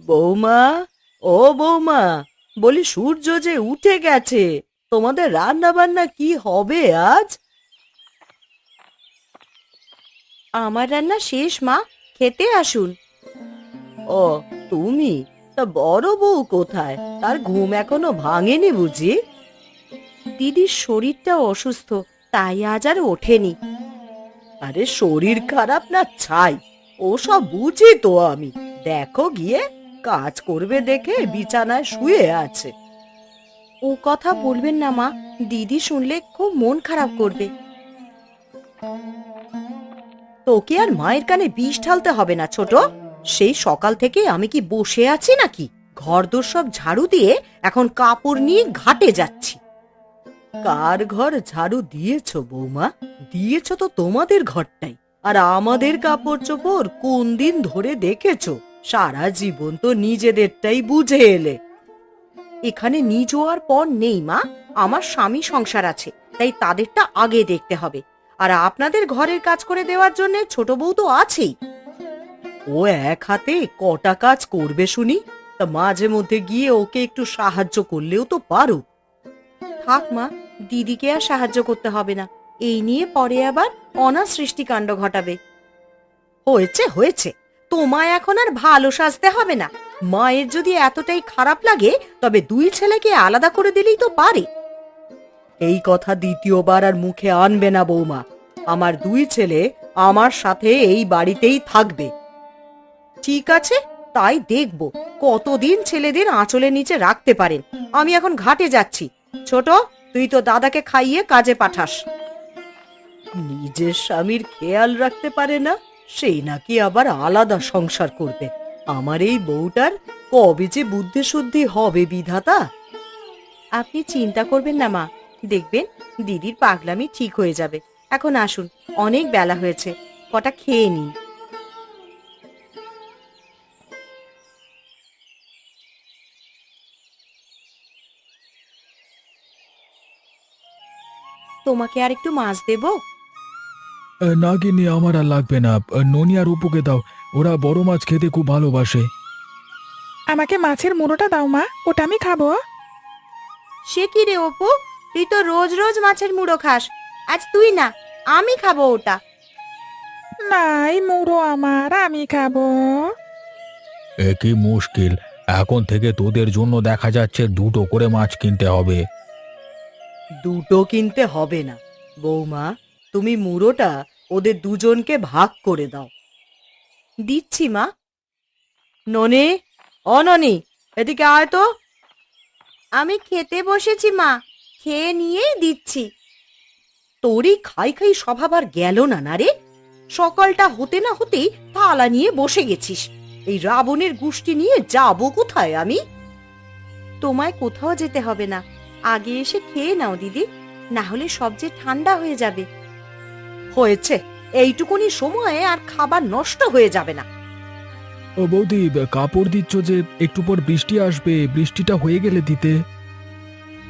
বৌমা, ও বৌমা, বলি সূর্য যে উঠে গেছে, তোমাদের রান্না বান্না কি হবে আজ? আমার রান্না শেষ মা, খেতে আসুন। ও, তুমি? তা বড় বউ কোথায়? তার ঘুম এখনো ভাঙেনি বুঝি? দিদির শরীরটা অসুস্থ, তাই আজ আর ওঠেনি। আরে শরীর খারাপ না ছাই, ওসব বুঝি তো আমি। দেখো গিয়ে, কাজ করবে দেখে বিছানায় শুয়ে আছে। ও কথা বলবেন না মা, দিদি শুনলে খুব মন খারাপ করবে। তোকে আর মায়ের কানে বিষ ঢালতে হবে না ছোট। সেই সকাল থেকে আমি কি বসে আছি নাকি? ঘরদোর সব ঝাড়ু দিয়ে এখন কাপড় নিয়ে ঘাটে যাচ্ছি। কার ঘর ঝাড়ু দিয়েছো বৌমা? দিয়েছো তো তোমাদের ঘরটাই। আর আমাদের কাপড় চোপড় কোন দিন ধরে দেখেছো? সারা জীবন তো নিজেদেরটাই বুঝে এলে। এখানে নিজ আর পর নেই মা, আমার স্বামী সংসার আছে, তাই তাদেরটা আগে দেখতে হবে। আর আপনাদের ঘরের কাজ করে দেওয়ার জন্য ছোট বউ তো আছেই। ও এক হাতে কটা কাজ করবে শুনি? তা মাঝে মধ্যে গিয়ে ওকে একটু সাহায্য করলেও তো পারো। থাক মা, দিদিকে আর সাহায্য করতে হবে না, এই নিয়ে পরে আবার অনাসৃষ্টিকাণ্ড ঘটাবে। হয়েছে হয়েছে, তোমায় এখন আর ভালো সাজতে হবে না। মায়ের যদি এতটাই খারাপ লাগে তবে দুই ছেলেকে আলাদা করে দিলেই তো পারে। এই কথা দ্বিতীয়বার আর মুখে আনবে না বৌমা। আমার দুই ছেলে আমার সাথে এই বাড়িতেই থাকবে। ঠিক আছে, তাই দেখব কতদিন ছেলেদের আঁচলের নিচে রাখতে পারেন। আমি এখন ঘাটে যাচ্ছি। ছোট, তুই তো দাদাকে খাইয়ে কাজে পাঠাস। নিজের স্বামীর খেয়াল রাখতে পারে না, সেই নাকি আবার আলাদা সংসার করবে। আমার এই বউটার কবে যে বুদ্ধি শুদ্ধি হবে বিধাতা। আপনি চিন্তা করবেন না মা, দেখবেন দিদির পাগলামি ঠিক হয়ে যাবে। এখন আসুন, অনেক বেলা হয়েছে, কটা খেয়ে নিন। তোমাকে আর একটু মাছ দেবো? না গিন্নি, আমার আর লাগবে না। ননি আর অপুকে দাও, ওরা বড় মাছ খেতে খুব ভালোবাসে। আমাকে মাছের মুড়োটা দাও মা, ওটা আমি খাবো। সে কি রে অপু, তুই তো রোজ রোজ মাছের মুড়ো খাস, আজ তুই না, আমি খাবো ওটা। নাই মুড়ো আমার, আমি খাবো। এ কি মুশকিল! এখন থেকে তোদের জন্য দেখা যাচ্ছে দুটো করে মাছ কিনতে হবে। দুটো কিনতে হবে না বৌমা, তুমি মুড়োটা ওদের দুজনকে ভাগ করে দাও। দিচ্ছি মা। ননি, অননি, এদিকে আয় তো। আমি খেতে বসেছি মা, খেয়ে নিয়েই দিচ্ছি। তোরই খাই খাই স্বভাব আর গেল না না রে। সকালটা হতে না হতেই থালা নিয়ে বসে গেছিস। এই রাবণের গুষ্টি নিয়ে যাবো কোথায় আমি? তোমায় কোথাও যেতে হবে না, আগে এসে খেয়ে নাও দিদি, না হলে সব যে ঠান্ডা হয়ে যাবে। হয়েছে, এইটুকুনি সময়ে আর খাবার নষ্ট হয়ে যাবে না। ও বৌদি, কাপড় দিচ্ছ যে, একটু পর বৃষ্টি আসবে, বৃষ্টিটা হয়ে গেলে দিতে।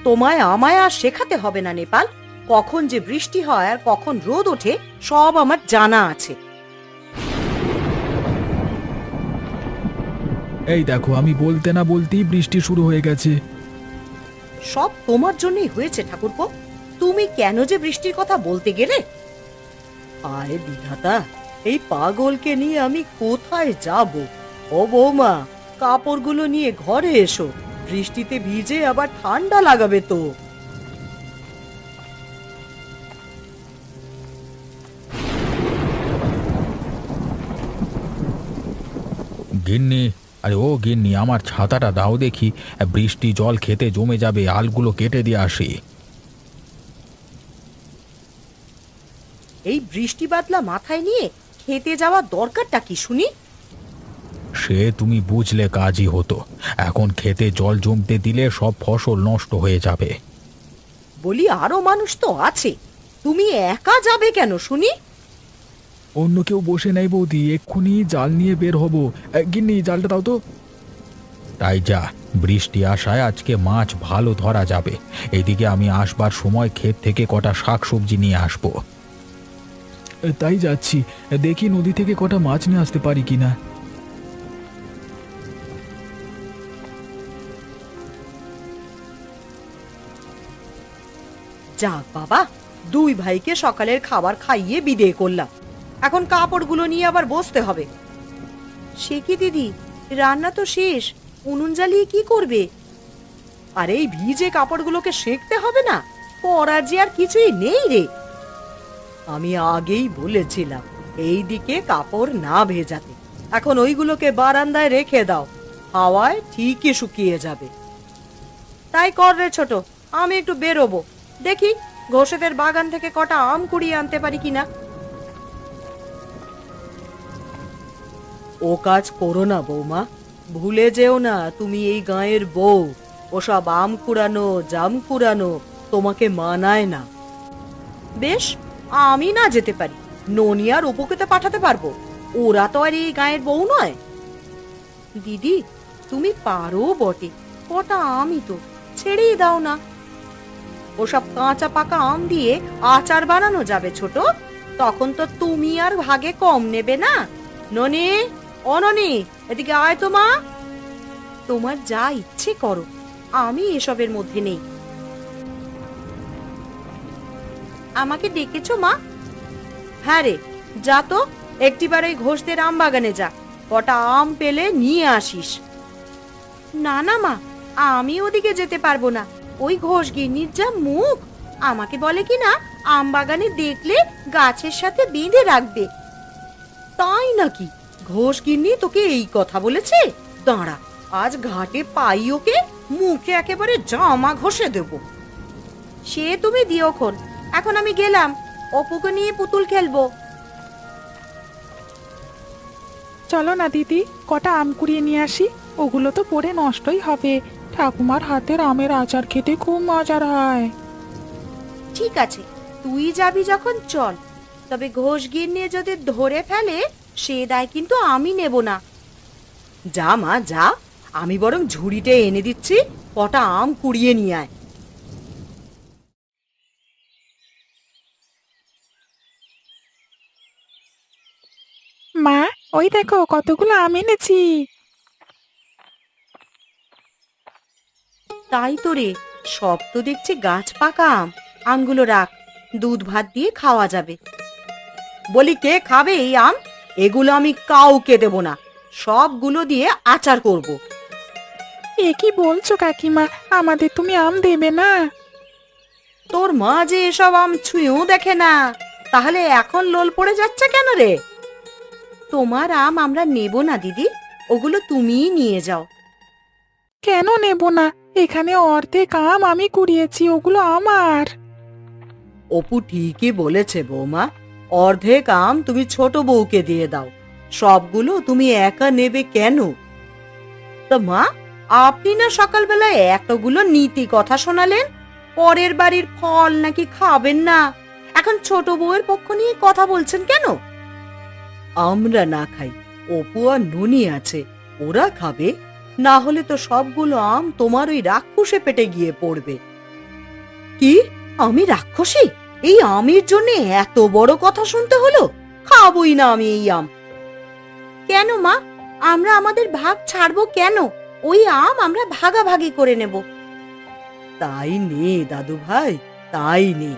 তোমায় আমায় আর শেখাতে হবে না নেপাল। কখন যে বৃষ্টি হয় আর কখন রোদ ওঠে সব আমার জানা আছে। এই দেখো, আমি বলতে না বলতেই বৃষ্টি শুরু হয়ে গেছে। সব তোমার জন্যই হয়েছে ঠাকুরপো। তুমি কেন যে বৃষ্টির কথা বলতে গেলে? আয় বিধাতা, এই পাগলকে নিয়ে আমি কোথায় যাব? ও বৌমা, কাপড়গুলো নিয়ে ঘরে এসো, বৃষ্টিতে ভিজে আবার ঠান্ডা লাগাবে তো। গিন্নি, আরে ও গিন্নি, আমার ছাতাটা দাও দেখি। বৃষ্টি জল খেতে জমে যাবে, আলগুলো কেটে দিয়ে আসি। এই বৃষ্টি বাদলা মাথায় নিয়ে খেতে যাওয়ার দরকারটা কি শুনি? সে তুমি বুঝলে কাজই হতো। এখন খেতে জল জমতে দিলে সব ফসল নষ্ট হয়ে যাবে। বলি আরো মানুষ তো আছে, তুমি একা যাবে কেন শুনি? অন্য কেউ বসে নাই বৌদি, এক্ষুনি জাল নিয়ে বের হব। গিন্নি, জালটা দাও তো। তাই যা, বৃষ্টি আসায় আজকে মাছ ভালো ধরা যাবে। এদিকে আমি আসবার সময় ক্ষেত থেকে কটা শাকসবজি নিয়ে আসবো। তাই যাচ্ছি, দেখি নদী থেকে কটা মাছ নিয়ে আসতে পারি কিনা। যাক বাবা, দুই ভাইকে সকালের খাবার খাইয়ে বিদেয় করলাম। এখন কাপড়গুলো নিয়ে আবার বসতে হবে। সে কি দিদি, রান্না তো শেষ, উনুন জ্বালিয়ে কি করবে? আর এই ভিজে কাপড়গুলোকে সেঁকতে হবে না? পরার যে আর কিছুই নেই রে। আমি আগেই বলেছিলাম এই দিকে কাপড় না ভেজাতে। এখন ওইগুলোকে বারান্দায় রেখে দাও, হাওয়ায় ঠিকই শুকিয়ে যাবে। তাই কর রে ছোট, আমি একটু বেরোবো, দেখি ঘোষেদের বাগান থেকে কটা আম কুড়িয়ে আনতে পারি কিনা। ও কাজ করো না বৌমা, ভুলে যেও না তুমি এই গাঁয়ের বউ। ওসব আম কুড়ানো জাম কুড়ানো তোমাকে মানায় না। বেশ, আমি না যেতে পারি, ননি আর অপুকে পাঠাতে পারবো, ওরা তো আর এই গাঁয়ের বউ নয়। দিদি তুমি পারো বটে, কটা আমই তো, ছেড়েই দাও না। ওসব কাঁচা পাকা আম দিয়ে আচার বানানো যাবে ছোট, তখন তো তুমি আর ভাগে কম নেবে না। ননি, ও ননি, এদিকে আয় তো মা। তোমার যা ইচ্ছে করো, আমি এসবের মধ্যে নেই। আমাকে ডেকেছো মা? হ্যাঁ রে, যা তো একটিবার ওই ঘোষদের আম বাগানে যা, কটা আম পেলে নিয়ে আসিস। না না মা, আমি ওদিকে যেতে পারবো না। ওই ঘোষ গিন্নির যা মুখ, আমাকে বলে কি না আম বাগানে দেখলে গাছের সাথে বেঁধে রাখবে। তাই নাকি? ঘোষ গিন্নি তোকে এই কথা বলেছে? দাঁড়া, আজ ঘাটে পাই ওকে, মুখে একেবারে জামা ঘষে দেব। সে তুমি দিওক্ষণ, এখন আমি গেলাম, অপুকে নিয়ে পুতুল খেলবো। চলো না দিদি, কটা আম কুড়িয়ে নিয়ে আসি। ওগুলো তো পরে নষ্টই হবে। ঠাকুমার হাতের আমের আচার খেতে খুব মজার হয়। ঠিক আছে, তুই যাবি যখন চল, তবে ঘোষ গিন্নি যদি ধরে ফেলে সে দায় কিন্তু আমি নেব না। যা মা যা, আমি বরং ঝুড়িতে এনে দিচ্ছি, কটা আম কুড়িয়ে নিয়ে আয়। মা, ওই দেখো কতগুলো আম এনেছি। তাই তো রে, সব তো দেখছি গাছ পাকা আম। আমগুলো রাখ, দুধ ভাত দিয়ে খাওয়া যাবে। বলি কে খাবে এই আম? এগুলো আমি কাউকে দেব না, সবগুলো দিয়ে আচার করব। এ কি বলছো কাকিমা, আমাদের তুমি আম দেবে না? তোর মা যে এসব আম ছুঁয়েও দেখে না, তাহলে এখন লোল পড়ে যাচ্ছে কেন রে? তোমার আম আমরা নেব না দিদি, ওগুলো তুমিই নিয়ে যাও। কেন নেব না? এখানে অর্ধেক আম আমি কুড়িয়েছি, ওগুলো আমার। অপু ঠিকই বলেছে বৌমা, অর্ধেক আম তুমি ছোট বউকে দিয়ে দাও, সবগুলো তুমি একা নেবে কেন? তো মা, আপনি না সকালবেলায় এতগুলো নীতি কথা শোনালেন, পরের বাড়ির ফল নাকি খাবেন না, এখন ছোট বউয়ের পক্ষ নিয়ে কথা বলছেন কেন? আমরা না খাই, অপু আর ননি আছে, ওরা খাবে, না হলে তো সবগুলো আম তোমার ওই রাক্ষসে পেটে গিয়ে পড়বে। কি, আমি রাক্ষসী? এই আমের জন্য এত বড় কথা শুনতে হলো? খাবই না আমি এই আম। কেন মা, আমরা আমাদের ভাগ ছাড়বো কেন? ওই আম আমরা ভাগাভাগি করে নেব। তাই নে দাদু ভাই, তাই নে।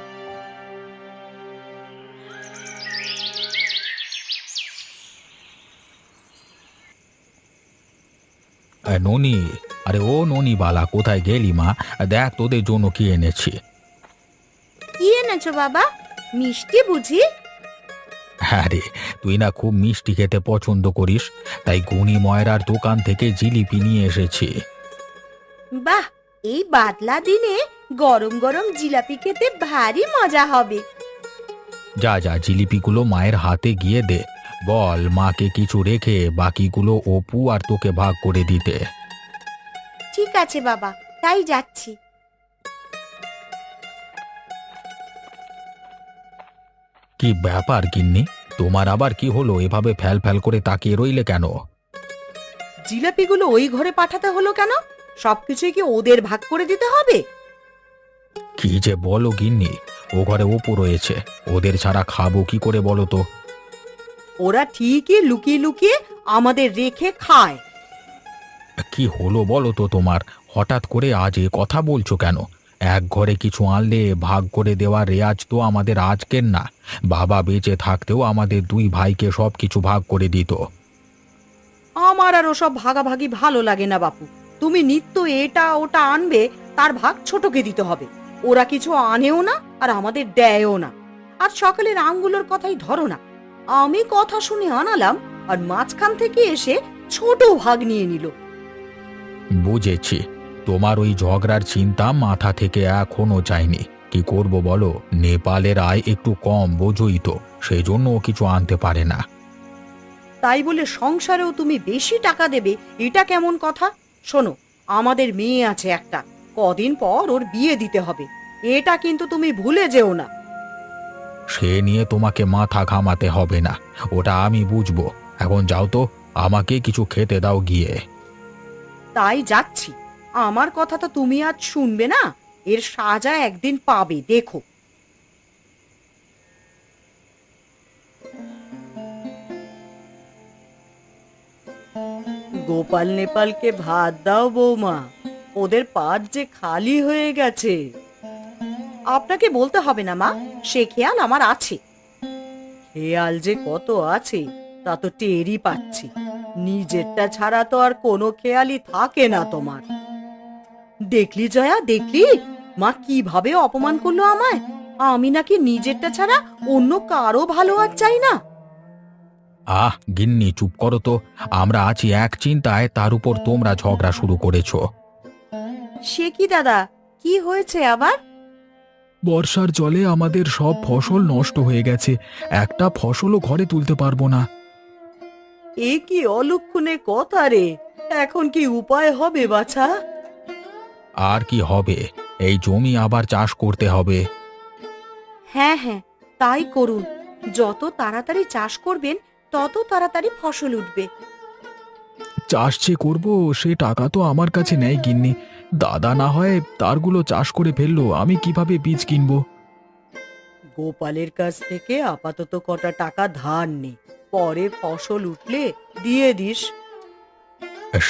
ননি, আরে ও ননি বালা, কোথায় গেলি মা? দেখ তোদের জন্য কি এনেছি। কি এনেছো বাবা? মিষ্টি বুঝি? হ্যাঁ রে, তুই না খুব মিষ্টি খেতে পছন্দ করিস, তাই গুণী ময়রার দোকান থেকে জিলিপি নিয়ে এসেছি। বাহ, এই বাদলা দিনে গরম গরম জিলাপি খেতে ভারী মজা হবে। যা যা, জিলিপিগুলো মায়ের হাতে গিয়ে দে, বল মাকে কিছু রেখে বাকিগুলো অপু আর তোকে ভাগ করে দিতে। ঠিক আছে বাবা, তাই যাচ্ছি। কি ব্যাপার গিন্নি, তোমার আবার কি হলো? এভাবে ফ্যাল ফ্যাল করে তাকিয়ে রইলে কেন? জিলাপিগুলো ওই ঘরে পাঠাতে হলো কেন? সবকিছুই কি ওদের ভাগ করে দিতে হবে? কি যে বলো গিন্নি, ও ঘরে অপু রয়েছে, ওদের ছাড়া খাবো কি করে বলো তো? ওরা ঠিকই লুকিয়ে লুকিয়ে আমাদের রেখে খায়। কি হলো বলো তো তোমার? হঠাৎ করে আজ এ কথা বলছো কেন? এক ঘরে কিছু আনলে ভাগ করে দেওয়ার রেয়াজ তো আমাদের আজকের না। বাবা বেঁচে থাকতেও আমাদের দুই ভাইকে সব কিছু ভাগ করে দিত। আমার আর ওসব ভাগাভাগি ভালো লাগে না বাপু। তুমি নিত্য এটা ওটা আনবে, তার ভাগ ছোটকে দিতে হবে। ওরা কিছু আনেও না আর আমাদের দেয়ও না। আর সকালের আমগুলোর কথাই ধরো না, আমি কথা শুনে আনালাম আর মাঝখান থেকে এসে ছোট ভাগ নিয়ে নিল। বুঝেছি, তোমার ওই ঝগড়ার চিন্তা মাথা থেকে এখনো যায়নি। কি করব বলো, নেপালের আয় একটু কম, বোঝই তো, সেই জন্য ও কিছু আনতে পারে না। তাই বলে সংসারেও তুমি বেশি টাকা দেবে, এটা কেমন কথা? শোনো, আমাদের মেয়ে আছে একটা, কদিন পর ওর বিয়ে দিতে হবে, এটা কিন্তু তুমি ভুলে যেও না। সে নিয়ে তোমাকে মাথা ঘামাতে হবে না, ওটা আমি বুঝবো। এখন যাও তো, আমাকে কিছু খেতে দাও গিয়ে। তাই যাচ্ছি। আমার কথা তো তুমি আজ শুনবে না, এর সাজা একদিন পাবে, দেখো। গোপাল নেপালকে ভাত দাও বৌমা, ওদের পাট যে খালি হয়ে গেছে। আপনাকে বলতে হবে না মা, সে খেয়াল আমার আছে। খেয়াল যে কত আছে তা তো টেরই পাচ্ছি। নিজেরটা ছাড়া তো আর কোনো খেয়ালই থাকে না তোমার। দেখলি জয়া, দেখলি মা কিভাবে অপমান করলো আমায়। আমি নাকি নিজেরটা ছাড়া অন্য কারো ভালো আর চাই না। আহ গিন্নি, চুপ করো তো। আমরা আছি এক চিন্তায়, তার উপর তোমরা ঝগড়া শুরু করেছো। সে কি দাদা, কি হয়েছে আবার? বর্ষার জলে আমাদের সব ফসল নষ্ট হয়ে গেছে, একটা ফসলও ঘরে তুলতে পারবো না। এ কি অলক্ষণে কথা রে, এখন কি উপায় হবে বাছা? আর কি হবে, এই জমি আবার চাষ করতে হবে। হ্যাঁ হ্যাঁ, তাই করুন। যত তাড়াতাড়ি চাষ করবেন তত তাড়াতাড়ি ফসল উঠবে। চাষ যে করবো সে টাকা তো আমার কাছে নেই গিন্নি। দাদা না হয় তারগুলো চাষ করে ফেললো, আমি কিভাবে বীজ কিনবো? গোপালের কাছ থেকে আপাতত কটা টাকা ধার নে, পরে ফসল উঠলে দিয়ে দিস।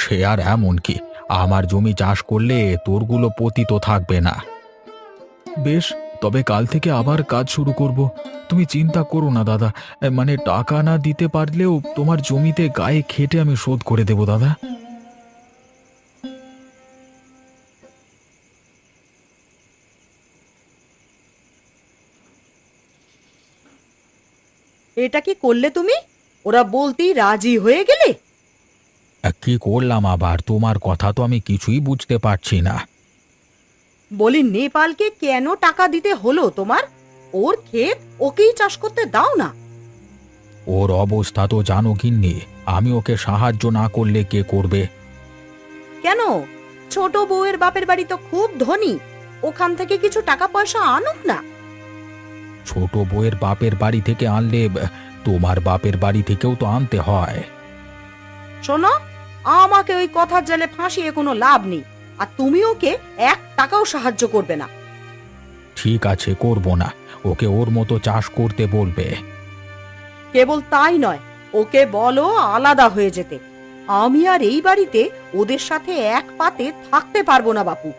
সে আর এমন কি, আমার জমি চাষ করলে তোরগুলো পতিত থাকবে না। বেশ, তবে কাল থেকে আবার কাজ শুরু করব। তুমি চিন্তা করো না দাদা, মানে টাকা না দিতে পারলেও তোমার জমিতে গায়ে খেটে আমি শোধ করে দেব দাদা। এটা কি করলে তুমি? ওরা বলতেই রাজি হয়ে গেলে? কি করলাম আবার, তোমার কথা তো আমি কিছুই বুঝতে পারছি না। বলি, নেপালকে কেন টাকা দিতে হলো তোমার? ওর ক্ষেত ওকেই চাষ করতে দাও না। ওর অবস্থা তো জানো গিন্নি, আমি ওকে সাহায্য না করলে কে করবে? কেন? ছোট বউয়ের বাপের বাড়ি তো খুব ধনী, ওখান থেকে কিছু টাকা পয়সা আনুক না। ছোট বউয়ের বাপের বাড়ি থেকে আনলে তোমার বাপের বাড়ি থেকেও তো আনতে হয়। শোনো, আমাকে ওই কথার জালে ফাঁসিয়ে কোনো লাভ নেই, আর তুমি ওকে 1 টাকাও সাহায্য করবে না। ঠিক আছে, করব না। ওকে ওর মতো চাষ করতে বলবে। কেবল তাই নয়, ওকে বলো আলাদা হয়ে যেতে। আমি আর এই বাড়িতে ওদের সাথে এক পাতে থাকতে পারবো না বাপু।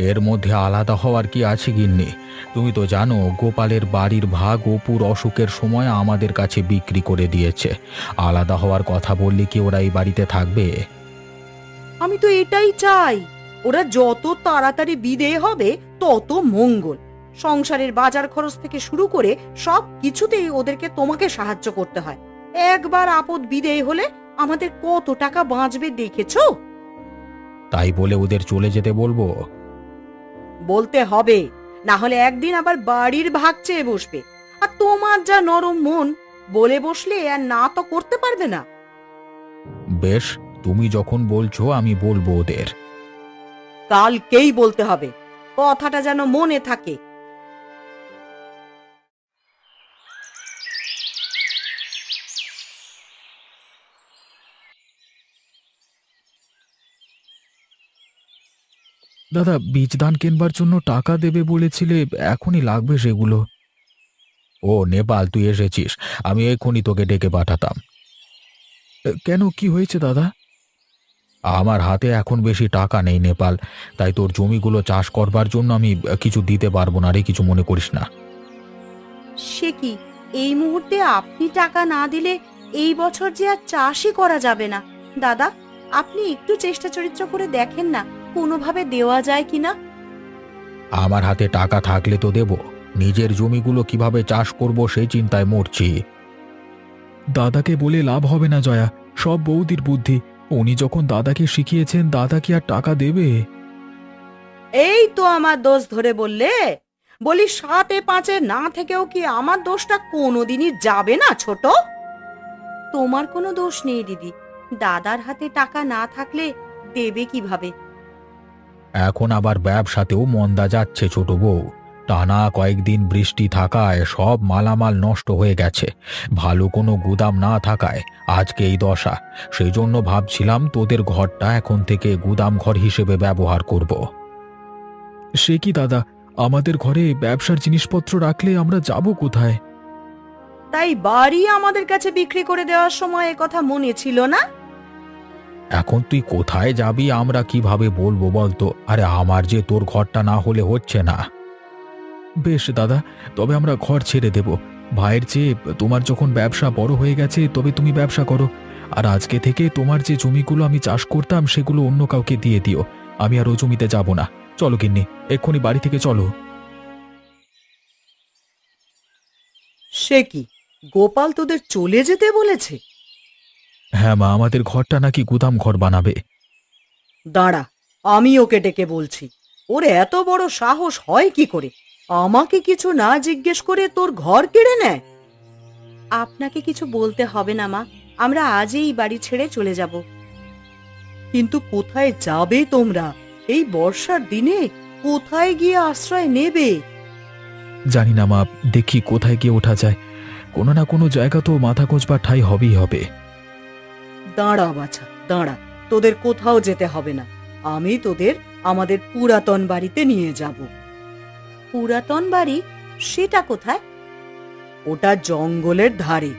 এর মধ্যে আলাদা হওয়ার কি আছে গিন্নি? তুমি তো জানো গোপালের বাড়ির ভাগ অপুর অসুখের সময় আমাদের কাছে বিক্রি করে দিয়েছে। আলাদা হওয়ার কথা বললে কি ওরা এই বাড়িতে থাকবে? আমি তো এটাই চাই, ওরা যত তাড়াতাড়ি বিদেয় হবে তত মঙ্গল। সংসারের বাজার খরচ থেকে শুরু করে সব কিছুতেই ওদেরকে তোমাকে সাহায্য করতে হয়। একবার আপদ বিদেয় হলে আমাদের কত টাকা বাঁচবে দেখেছো? তাই বলে ওদের চলে যেতে বলবো? বলতে হবে, না হলে একদিন আবার বাড়ির ভাগ চেয়ে বসবে। আর তোমার যা নরম মন, বলে বসলে আর না তো করতে পারবে না। বেশ, তুমি যখন বলছো আমি বলবো ওদের। কালকেই বলতে হবে, কথাটা যেন মনে থাকে। দাদা, বীজ ধান কেনবার জন্য টাকা দেবে বলেছিলে, এখনই লাগবে সেগুলো। ও নেপাল, তুই এসেছিস, আমি এক্ষুনি তোকে ডেকে পাঠাতাম। কেন, কি হয়েছে দাদা? আমার হাতে এখন বেশি টাকা নেই নেপাল, তাই তোর জমিগুলো চাষ করবার জন্য আমি কিছু দিতে পারবো না রে, কিছু মনে করিস না। সে কি, এই মুহূর্তে আপনি টাকা না দিলে এই বছর যে আর চাষই করা যাবে না। দাদা, আপনি একটু চেষ্টা চরিত্র করে দেখেন না, কোনোভাবে দেওয়া যায় কিনা। আমার হাতে টাকা থাকলে তো দেব, নিজের জমিগুলো কিভাবে চাষ করব সেই চিন্তায় মরছি। দাদাকে বলে লাভ হবে না জয়া, সব বৌদির বুদ্ধি। উনি যখন দাদাকে শিখিয়েছেন, দাদা কি আর টাকা দেবে? এই তো আমার দোষ ধরে বললে। বলি 7-5 না থেকেও কি আমার দোষটা কোনোদিনই যাবে না ছোট? তোমার কোনো দোষ নেই দিদি, দাদার হাতে টাকা না থাকলে দেবে কিভাবে? এখন আবার ব্যবসাতেও মন্দা যাচ্ছে ছোট বউ। টানা কয়েকদিন বৃষ্টি থাকায় সব মালামাল নষ্ট হয়ে গেছে। ভালো কোনো গুদাম না থাকায় আজকে এই দশা। সেই জন্য ভাবছিলাম তোদের ঘরটা এখন থেকে গুদাম ঘর হিসেবে ব্যবহার করব। সে কি দাদা, আমাদের ঘরে ব্যবসার জিনিসপত্র রাখলে আমরা যাব কোথায়? তাই বাড়ি আমাদের কাছে বিক্রি করে দেওয়ার সময় এ কথা মনে ছিল না? এখন তুই কোথায় যাবি আমরা কিভাবে বলবো বলতো? আরে আমার যে তোর ঘরটা না হলে হচ্ছে না। বেশ দাদা, তবে আমরা ঘর ছেড়ে দেব। ভাইয়ের চেয়ে তোমার যখন ব্যবসা বড় হয়ে গেছে, তবে তুমি ব্যবসা করো। আর আজকে থেকে তোমার যে জমিগুলো আমি চাষ করতাম সেগুলো অন্য কাউকে দিয়ে দিও। আমি আর ও জমিতে যাব না। চলো গিন্নি, এক্ষুনি বাড়ি থেকে চলো। সে কি, গোপাল তোদের চলে যেতে বলেছে? হ্যাঁ মা, আমাদের ঘরটা নাকি গুদাম ঘর বানাবে। দাঁড়া, আমি ওকে ডেকে বলছি। ওর এত বড় সাহস হয় কি করে আমাকে কিছু না জিজ্ঞেস করে তোর ঘর কেড়ে নেয়? আপনাকে কিছু বলতে হবে না মা, আমরা আজই এই বাড়ি ছেড়ে চলে যাব। কিন্তু কোথায় যাবে তোমরা? এই বর্ষার দিনে কোথায় গিয়ে আশ্রয় নেবে? জানি না মা, দেখি কোথায় গিয়ে ওঠা যায়। কোনো না কোনো জায়গা তো মাথা গোঁজবার ঠাঁই হবেই হবে। দাঁড়া বাছা, দাঁড়া, তোদের কোথাও যেতে হবে না। আমি তোদের আমাদের পুরাতন বাড়িতে নিয়ে যাব। পুরাতন বাড়ি? সেটা কোথায়? ওটা জঙ্গলের ধারে।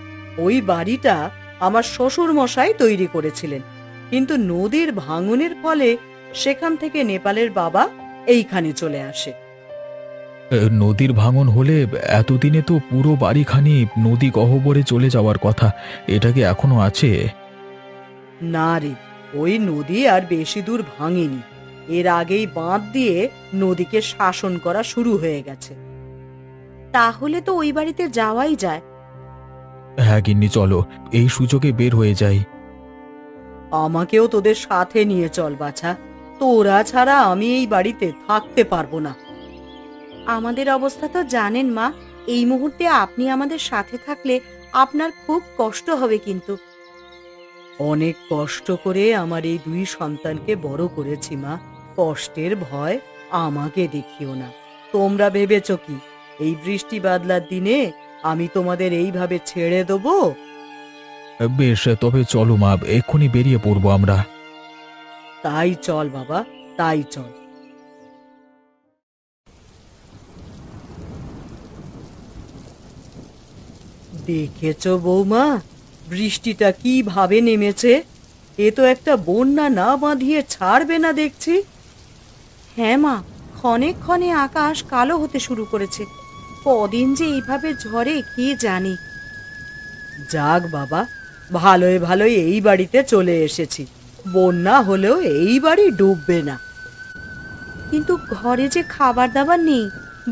ওই বাড়িটা আমার শ্বশুর মশাই তৈরি করেছিলেন, কিন্তু নদীর ভাঙনের ফলে সেখান থেকে নেপালের বাবা এইখানে চলে আসে। নদীর ভাঙন হলে এতদিনে তো পুরো বাড়িখানি নদী গহ্বরে চলে যাওয়ার কথা। এটা কি এখনো আছে? না রে, ওই নদী আর বেশি দূর ভাঙেনি। এর আগেই বাঁধ দিয়ে নদীকে শাসন করা শুরু হয়ে গেছে। তাহলে তো ওই বাড়িতে যাওয়াই যায়। হ্যাঁ গিন্নি, চলো এই সুযোগে বের হয়ে যাই। আমাকেও তোদের সাথে নিয়ে চল বাছা, তোরা ছাড়া আমি এই বাড়িতে থাকতে পারবো না। আমাদের অবস্থা তো জানেন মা, এই মুহূর্তে আপনি আমাদের সাথে থাকলে আপনার খুব কষ্ট হবে। কিন্তু অনেক কষ্ট করে আমার এই 2 সন্তানকে বড় করেছি মা, কষ্টের ভয় আমাকে দেখিও না। তোমরা ভেবেছো কি এই বৃষ্টি বাদলার দিনে আমি তোমাদের এইভাবে ছেড়ে দেবো? বেশ, তবে চলো মা, এক্ষুনি বেরিয়ে পড়বো আমরা। তাই চল বাবা, তাই চল। দেখেছো বৌমা, বৃষ্টিটা কিভাবে নেমেছে? এ তো একটা বন্যা না বাঁধিয়ে ছাড়বে না দেখছি। হ্যাঁ মা, ক্ষণে ক্ষণে আকাশ কালো হতে শুরু করেছে। কদিন যে এইভাবে ঝড়ে কি জানি। যাক বাবা, ভালোই ভালোই এই বাড়িতে চলে এসেছি। বন্যা হলেও এই বাড়ি ডুববে না। কিন্তু ঘরে যে খাবার দাবার নেই,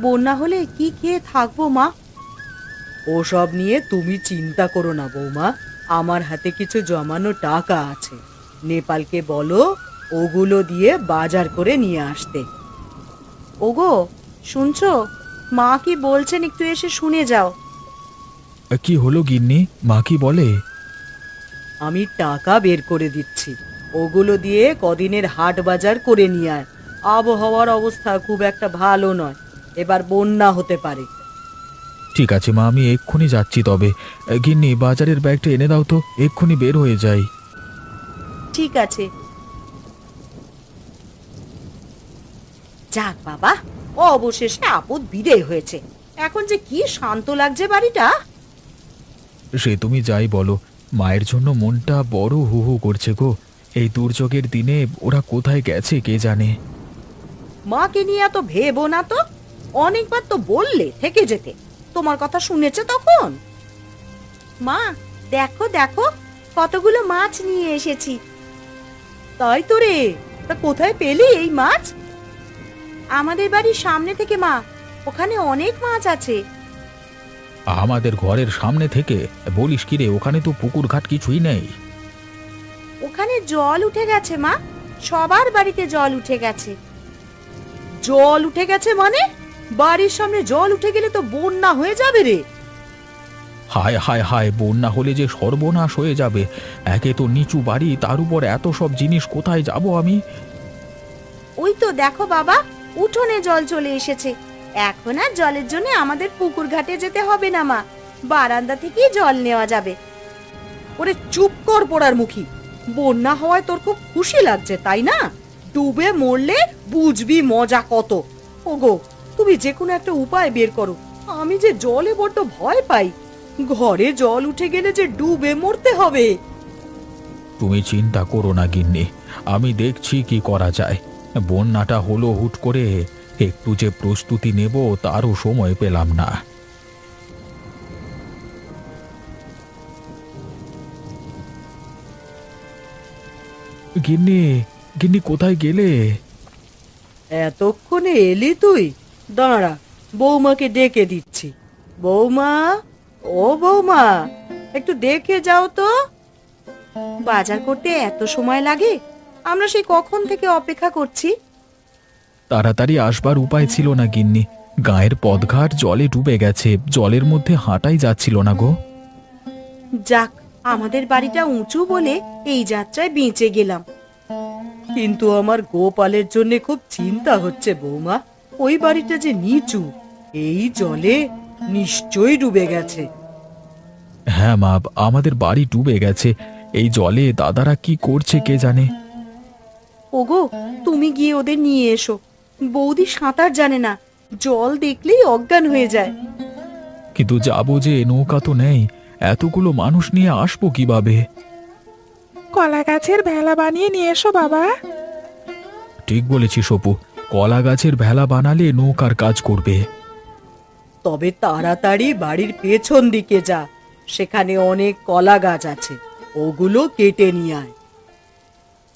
বন্যা হলে কি খেয়ে থাকবো মা? ওসব নিয়ে তুমি চিন্তা করো না বৌমা, আমার হাতে কিছু জমানো টাকা আছে। নেপালকে বলো ওগুলো দিয়ে বাজার করে নিয়ে আসতে। ওগো, শুনছো? মা কি বলছেন একটু এসে শুনে যাও। কি হলো গিন্নি, মা কি বলে? আমি টাকা বের করে দিচ্ছি, ওগুলো দিয়ে কদিনের হাট বাজার করে নিয়ে আয়। আবহাওয়ার অবস্থা খুব একটা ভালো নয়, এবার বন্যা হতে পারে। ঠিক আছে মা, আমি এক্ষুনি যাচ্ছি। তবে গিন্নি, বাজারের ব্যাগটা এনে দাও তো, এক্ষুনি বের হয়ে যাই। ঠিক আছে। যাক বাবা, অবশেষে আপদ বিদেয় হয়েছে। এখন যে কি শান্ত লাগছে বাড়িটা। সে তুমি যাই বলো, মায়ের জন্য মনটা বড় হু হু করছে গো। এই দুর্যোগের দিনে ওরা কোথায় গেছে কে জানে। মাকে নিয়ে এত ভেবো না তো, অনেকবার তো বললে থেকে যেতে, তোমার কথা শুনেছে তখন। মা দেখো দেখো, কতগুলো মাছ নিয়ে এসেছি। তাই তো রে, তা কোথায় পেলি এই মাছ? আমাদের বাড়ির সামনে থেকে মা, ওখানে অনেক মাছ আছে। আমাদের ঘরের সামনে থেকে? বলিস কি রে, ওখানে তো পুকুর ঘাট কিছুই নেই। ওখানে জল উঠে গেছে মা, সবার বাড়িতে জল উঠে গেছে। জল উঠে গেছে মানে? বাড়ির সামনে জল উঠে গেলে তো বন্যা হয়ে যাবে রে। হায় হায় হায়, বন্যা হলে যে সর্বনাশ হয়ে যাবে। একে তো নিচু বাড়ি, তার উপর এত সব জিনিস, কোথায় যাব আমি? ওই তো দেখো বাবা, উঠোনে জল চলে এসেছে। এখন আর জলের জন্য আমাদের পুকুর ঘাটে যেতে হবে না মা, বারান্দা থেকেই জল নেওয়া যাবে। ওরে চুপ কর পোড়ার মুখী, বন্যা হওয়ায় তোর খুব খুশি লাগছে তাই না? ডুবে মরলে বুঝবি মজা কত। ওগো, তুমি যে কোনো একটা উপায় বের করো, আমি যে জলে বড্ড ভয় পাই। ঘরে জল উঠে গেলে যে ডুবে মরতে হবে। তুমি চিন্তা করো না গিন্নি, আমি দেখছি কি করা যায়। বন্যাটা হলো হুট করে, একটু যে প্রস্তুতি নেব তারও সময় পেলাম না। গিন্নি, গিন্নি কোথায় গেলে? এতক্ষণে এলি তুই? দাঁড়া, বৌমাকে ডেকে দিচ্ছি। বৌমা, ও বৌমা, একটু দেখে যাও তো। বাজার করতে এত সময় লাগে? আমরা সেই কখন থেকে অপেক্ষা করছি। তাড়াতাড়ি আসবার উপায় ছিল না গিন্নি, গায়ের পথঘাট জলে ডুবে গেছে, জলের মধ্যে হাঁটাই যাচ্ছিল না গো। যাক, আমাদের বাড়িটা উঁচু বলে এই যাত্রায় বেঁচে গেলাম। কিন্তু আমার গোপালের জন্য খুব চিন্তা হচ্ছে বৌমা। ওই বাড়িটা যে নিচু, এই জলে নিশ্চয়ই ডুবে গেছে। হ্যাঁ মা, আমাদের বাড়ি ডুবে গেছে। এই জলে দাদারা কি করছে কে জানে। ওগো, তুমি গিয়ে ওদের নিয়ে এসো। বৌদি সাঁতার জানে না, জল দেখলেই অজ্ঞান হয়ে যায়। কিন্তু যাবো যে, নৌকা তো নেই, এতগুলো মানুষ নিয়ে আসবো কিভাবে? কলা গাছের ভেলা বানিয়ে নিয়ে এসো বাবা। ঠিক বলেছিস অপু, কলা গাছের ভেলা বানালে নৌকার কাজ করবে। তবে তাড়াতাড়ি বাড়ির পেছন দিকে যা, সেখানে অনেক কলা গাছ আছে, ওগুলো কেটে নিয়ে আয়।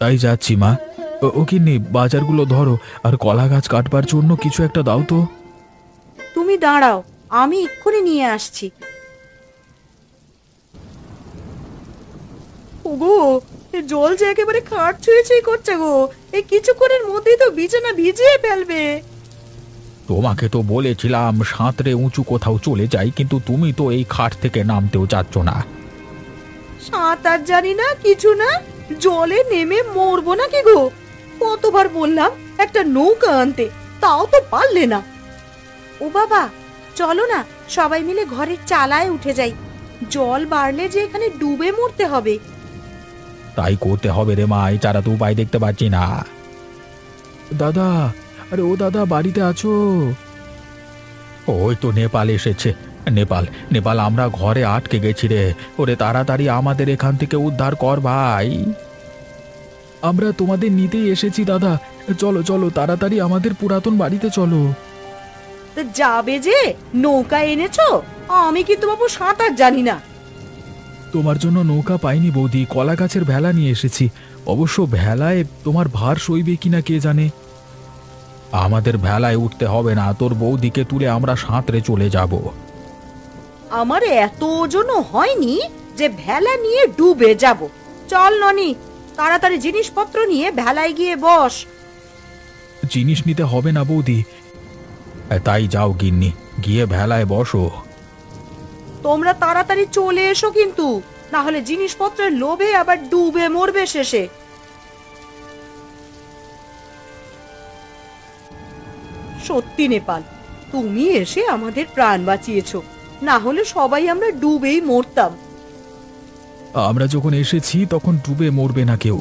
তাই যাচ্ছি মা। ও কিন্নি, বাজারগুলো ধরো, আর কলা গাছ কাটবার জন্য কিছু একটা দাও তো। তুমি দাঁড়াও, আমি এক্ষুনি নিয়ে আসছি। ওগো, এ জল যে একেবারে খাট ছুঁয়ে ছুঁয়ে করছে গো। এই কিছুক্ষণের মধ্যেই তো বিছানা ভিজিয়ে ফেলবে। তোমাকে তো বলেছিলাম সাঁতরে উঁচু কোথাও চলে যাই, কিন্তু তুমি তো এই খাট থেকে নামতেও চাচ্ছ না। সাঁতার জানি না, কিছু না, জলে নেমে মরবো নাকি গো? কতবার বললাম একটা নৌকা আনতে, তাও তো পারলে না। ও বাবা, চলো না সবাই মিলে ঘরের চালায় উঠে যাই। জল বাড়লে যে এখানে ডুবে মরতে হবে। তাই করতে হবে রে মা, এছাড়া তো উপায় দেখতে পাচ্ছি না। দাদা, আরে ও দাদা, বাড়িতে আছো? ওই তো নেপাল এসেছে। নেপাল, নেপাল, আমরা ঘরে আটকে গেছি রে। ওরে তাড়াতাড়ি আমাদের এখান থেকে উদ্ধার কর ভাই। আমরা তোমাদের নিতেই এসেছি দাদা, চলো চলো তাড়াতাড়ি আমাদের পুরাতন বাড়িতে চলো। তা যাবে যে, নৌকা এনেছো? আমি কিন্তু বাবু সাঁতার জানি না। তোমার জন্য নৌকা পাইনি বৌদি, কলা গাছের ভেলা নিয়ে এসেছি। অবশ্য ভেলায় তোমার ভার সইবে কিনা কে জানে। আমাদের ভেলায় উঠতে হবে না, তোর বৌদিকে তুলে আমরা সাঁতরে চলে যাব। আমার এত ওজনও হয়নি যে ভেলা নিয়ে ডুবে যাব। চল ননি, তাড়াতাড়ি জিনিসপত্র নিয়ে ভেলায় গিয়ে বস। জিনিস নিতে হবে না বৌদি, তাই যাও গিন্নি, গিয়ে ভেলায় বসো। তোমরা তাড়াতাড়ি চলে এসো কিন্তু, না হলে জিনিসপত্রের লোভে আবার ডুবে মরবে শেষে। সত্যি নেপাল, তুমি এসে আমাদের প্রাণ বাঁচিয়েছো, না হলে সবাই আমরা ডুবেই মরতাম। আমরা যখন এসেছি তখন ডুবে মরবে না কেউ।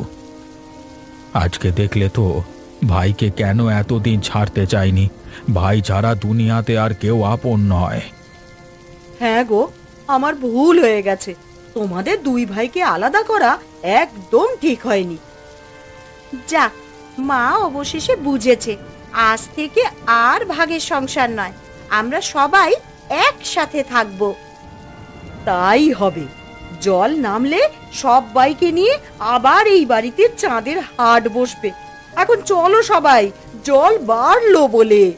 আজকে দেখলে তো, ভাইকে কেন এতদিন ছাড়তে চাইনি। ভাই ছাড়া দুনিয়াতে আর কেউ আপন নয়। হ্যাঁ গো, আমার ভুল হয়ে গেছে। তোমাদের দুই ভাইকে আলাদা করা একদম ঠিক হয়নি। যাক, মা অবশেষে বুঝেছে আজ থেকে আর ভাগের সংসার নয়, আমরা সবাই একসাথে থাকবো। তাই হবে। জল নামলে সবাইকে নিয়ে আবার এই বাড়িতে চাঁদের হাট বসবে। এখন চলো সবাই, জল বাড়লো বলে।